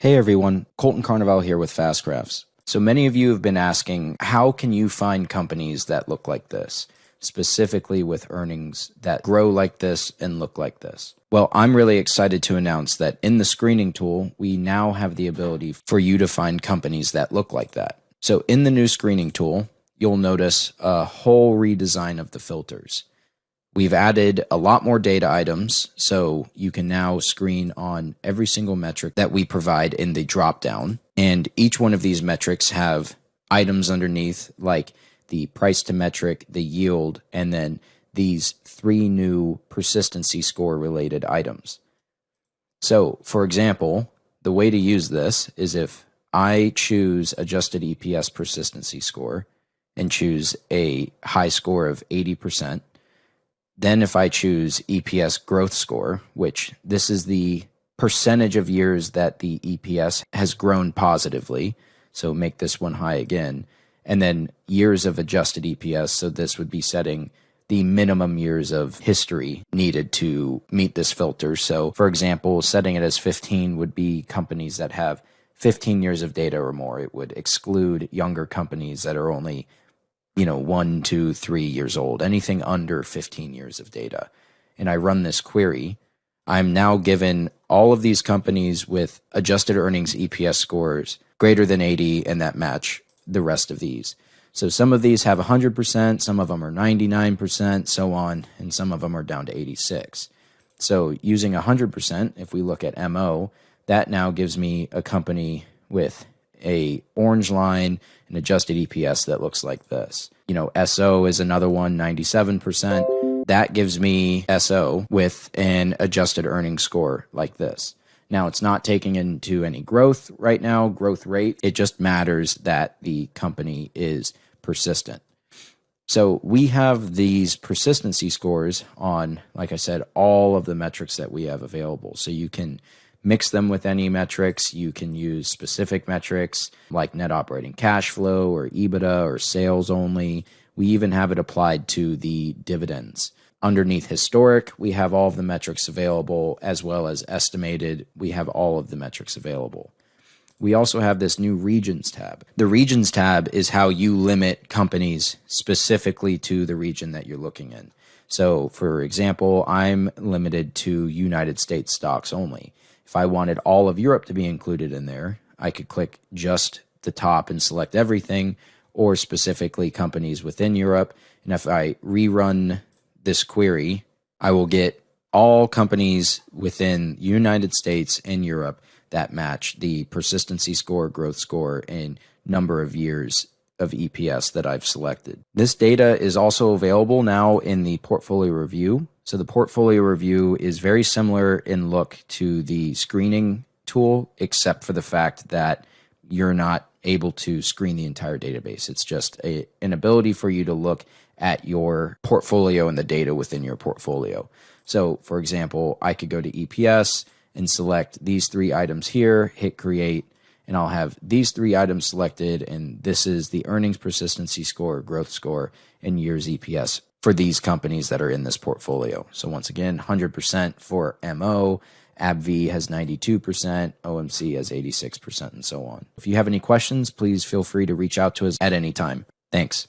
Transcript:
Hey everyone, Colton Carnival here with Fastcrafts. So many of you have been asking, how can you find companies that look like this, specifically with earnings that grow like this and look like this? Well, I'm really excited to announce that in the screening tool, we now have the ability for you to find companies that look like that. So in the new screening tool, you'll notice a whole redesign of the filters. We've added a lot more data items, so you can now screen on every single metric that we provide in the dropdown. And each one of these metrics have items underneath, like the price to metric, the yield, and then these 3 new persistency score related items. So, for example, the way to use this is if I choose adjusted EPS persistency score and choose a high score of 80%, then if I choose EPS growth score, which this is the percentage of years that the EPS has grown positively, so make this one high again, and then years of adjusted EPS, so this would be setting the minimum years of history needed to meet this filter. So for example, setting it as 15 would be companies that have 15 years of data or more. It would exclude younger companies that are only 1, 2, 3 years old, anything under 15 years of data. And I run this query. I'm now given all of these companies with adjusted earnings EPS scores greater than 80 and that match the rest of these. So some of these have 100%, some of them are 99%, so on, and some of them are down to 86. So using 100%, if we look at MO, that now gives me a company with a orange line and adjusted EPS that looks like this. SO is another one, 97%. That gives me SO with an adjusted earnings score like this. Now, it's not taking into any growth right now, growth rate. It just matters that the company is persistent. So we have these persistency scores on, like I said, all of the metrics that we have available. So you can mix them with any metrics. You can use specific metrics like net operating cash flow or EBITDA or sales only. We even have it applied to the dividends. Underneath historic, we have all of the metrics available, as well as estimated. We have all of the metrics available. We also have this new regions tab. The regions tab is how you limit companies specifically to the region that you're looking in. So for example, I'm limited to United States stocks only. If I wanted all of Europe to be included in there, I could click just the top and select everything, or specifically companies within Europe. And if I rerun this query, I will get all companies within United States and Europe that match the persistency score, growth score, and number of years of EPS that I've selected. This data is also available now in the portfolio review. So the portfolio review is very similar in look to the screening tool, except for the fact that you're not able to screen the entire database. It's just an ability for you to look at your portfolio and the data within your portfolio. So for example, I could go to EPS and select these 3 items here, hit create, and I'll have these 3 items selected, and this is the earnings persistency score, growth score, and years EPS for these companies that are in this portfolio. So once again, 100% for MO, AbbVie has 92%, OMC has 86%, and so on. If you have any questions, please feel free to reach out to us at any time. Thanks.